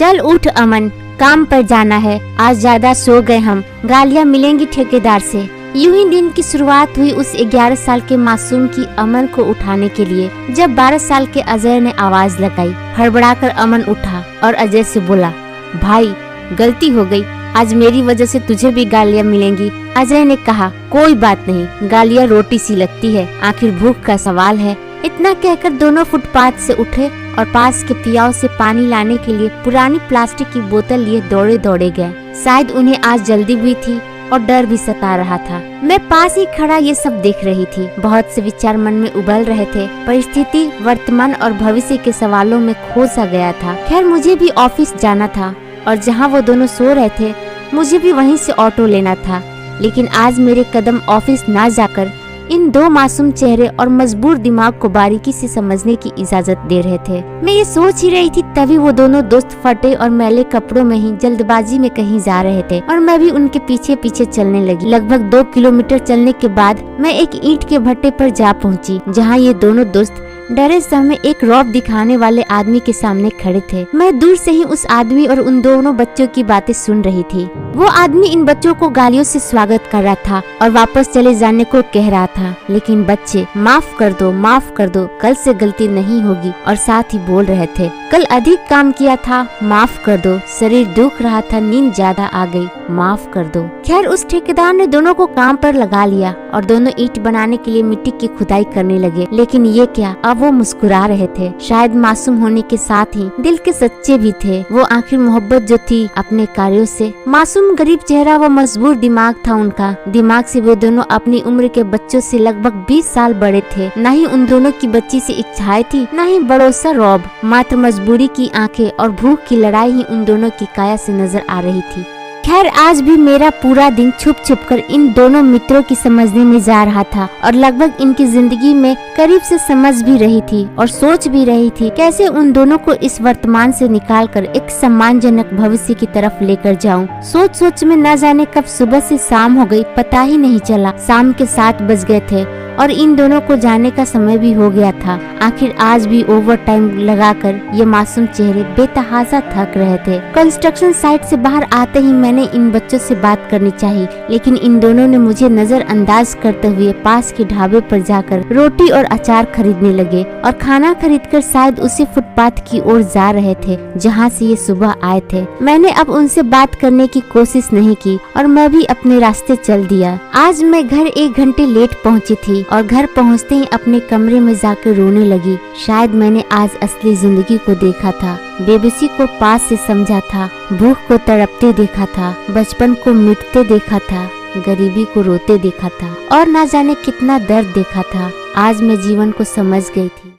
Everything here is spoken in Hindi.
चल उठ अमन, काम पर जाना है, आज ज्यादा सो गए हम, गालियाँ मिलेंगी ठेकेदार से। यूं ही दिन की शुरुआत हुई उस 11 साल के मासूम की अमन को उठाने के लिए, जब 12 साल के अजय ने आवाज लगाई। हड़बड़ाकर अमन उठा और अजय से बोला, भाई गलती हो गई, आज मेरी वजह से तुझे भी गालियाँ मिलेंगी। अजय ने कहा, कोई बात नहीं, गालियाँ रोटी सी लगती है, आखिर भूख का सवाल है। इतना कहकर दोनों फुटपाथ से उठे और पास के पियाओ से पानी लाने के लिए पुरानी प्लास्टिक की बोतल लिए दौड़े दौड़े गए। शायद उन्हें आज जल्दी भी थी और डर भी सता रहा था। मैं पास ही खड़ा ये सब देख रही थी। बहुत से विचार मन में उबल रहे थे। परिस्थिति, वर्तमान और भविष्य के सवालों में खो सा गया था। खैर मुझे भी ऑफिस जाना था और जहाँ वो दोनों सो रहे थे मुझे भी वहीं से ऑटो लेना था। लेकिन आज मेरे कदम ऑफिस ना जाकर इन दो मासूम चेहरे और मजबूर दिमाग को बारीकी से समझने की इजाजत दे रहे थे। मैं ये सोच ही रही थी तभी वो दोनों दोस्त फटे और मैले कपड़ों में ही जल्दबाजी में कहीं जा रहे थे और मैं भी उनके पीछे पीछे चलने लगी। लगभग 2 किलोमीटर चलने के बाद मैं एक ईंट के भट्टे पर जा पहुंची, जहां ये दोनों दोस्त डरे समय एक रौब दिखाने वाले आदमी के सामने खड़े थे। मैं दूर से ही उस आदमी और उन दोनों बच्चों की बातें सुन रही थी। वो आदमी इन बच्चों को गालियों से स्वागत कर रहा था और वापस चले जाने को कह रहा था, लेकिन बच्चे माफ कर दो, कल से गलती नहीं होगी। और साथ ही बोल रहे थे, कल अधिक काम किया था, माफ कर दो, शरीर दुख रहा था, नींद ज्यादा आ गई, माफ कर दो। खैर उस ठेकेदार ने दोनों को काम पर लगा लिया और दोनों ईंट बनाने के लिए मिट्टी की खुदाई करने लगे। लेकिन ये क्या, अब वो मुस्कुरा रहे थे। शायद मासूम होने के साथ ही दिल के सच्चे भी थे। वो आखिर मोहब्बत जो थी अपने कार्यों से। मासूम गरीब चेहरा व मजबूर दिमाग था उनका। दिमाग से वे दोनों अपनी उम्र के बच्चों से लगभग 20 साल बड़े थे। न ही उन दोनों की बच्ची से इच्छाएं थी, न ही बड़ों सा रौब। मात्र मजबूरी की आंखें और भूख की लड़ाई ही उन दोनों की काया से नजर आ रही थी। खैर आज भी मेरा पूरा दिन छुप छुप कर इन दोनों मित्रों की समझने में जा रहा था और लगभग इनकी जिंदगी में करीब से समझ भी रही थी और सोच भी रही थी कैसे उन दोनों को इस वर्तमान से निकालकर एक सम्मानजनक भविष्य की तरफ लेकर जाऊं। सोच सोच में न जाने कब सुबह से शाम हो गई, पता ही नहीं चला। शाम के 7 बज गए थे और इन दोनों को जाने का समय भी हो गया था। आखिर आज भी ओवर टाइम लगाकर ये मासूम चेहरे बेतहाशा थक रहे थे। कंस्ट्रक्शन साइट से बाहर आते ही मैंने इन बच्चों से बात करनी चाहिए, लेकिन इन दोनों ने मुझे नजरअंदाज करते हुए पास के ढाबे पर जाकर रोटी और अचार खरीदने लगे और खाना खरीदकर शायद उसी फुटपाथ की ओर जा रहे थे जहाँ से ये सुबह आए थे। मैंने अब उनसे बात करने की कोशिश नहीं की और मैं भी अपने रास्ते चल दिया। आज मैं घर 1 घंटे लेट पहुँची थी और घर पहुंचते ही अपने कमरे में जाकर रोने लगी। शायद मैंने आज असली जिंदगी को देखा था, बेबसी को पास से समझा था, भूख को तड़पते देखा था, बचपन को मिटते देखा था, गरीबी को रोते देखा था और ना जाने कितना दर्द देखा था। आज मैं जीवन को समझ गई थी।